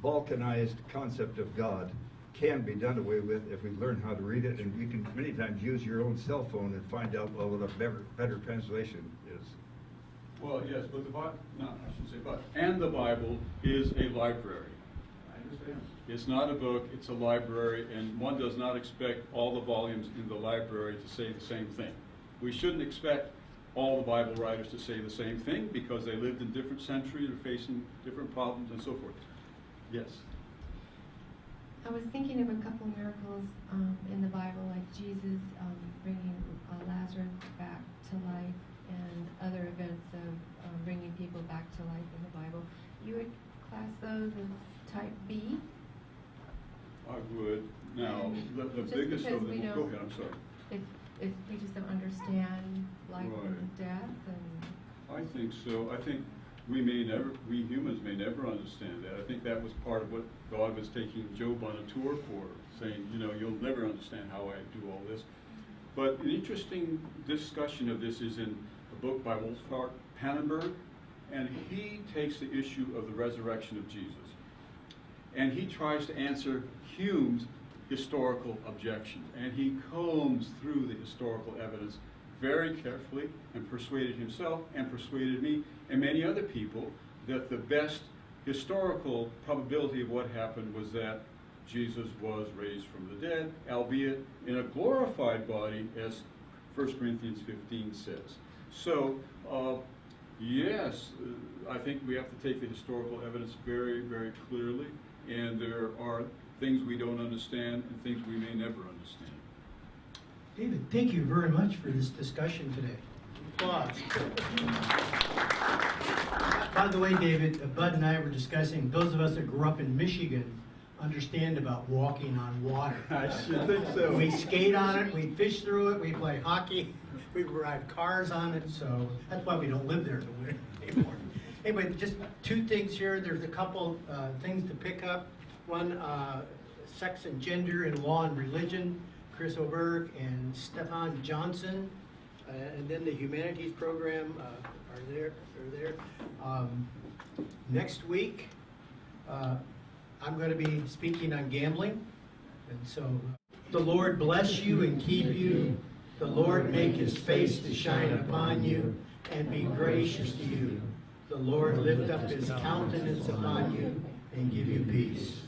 balkanized concept of God can be done away with if we learn how to read it, and you can many times use your own cell phone and find out what a better translation is. Well, yes, but the Bible, no, I shouldn't say but, and the Bible is a library. I understand. It's not a book, it's a library, and one does not expect all the volumes in the library to say the same thing. We shouldn't expect all the Bible writers to say the same thing because they lived in different centuries, they're facing different problems and so forth. Yes? I was thinking of a couple miracles in the Bible, like Jesus bringing Lazarus back to life, and other events of bringing people back to life in the Bible. You would class those as type B? I would. Now, the Just biggest because of we them, don't- go ahead, I'm sorry. If we just don't understand life Right. and death, and I think so. I think we humans may never understand that. I think that was part of what God was taking Job on a tour for, saying, you know, you'll never understand how I do all this. But an interesting discussion of this is in a book by Wolfhard Pannenberg, and he takes the issue of the resurrection of Jesus. And he tries to answer Hume's historical objections. And he combs through the historical evidence very carefully and persuaded himself and persuaded me and many other people that the best historical probability of what happened was that Jesus was raised from the dead, albeit in a glorified body, as 1 Corinthians 15 says. So, yes, I think we have to take the historical evidence very, very clearly, and there are things we don't understand and things we may never understand. David, thank you very much for this discussion today. Applause. By the way, David, Bud and I were discussing, those of us that grew up in Michigan understand about walking on water. I should think so. We skate on it, we fish through it, we play hockey, we ride cars on it, so that's why we don't live there in the winter anymore. Anyway, just two things here. There's a couple things to pick up. One, sex and gender in law and religion, Chris Oberg and Stefan Johnson. And then the humanities program are there. Next week, I'm going to be speaking on gambling. And so, the Lord bless you and keep you. The Lord make his face to shine upon you and be gracious to you. The Lord lift up his countenance upon you and give you peace.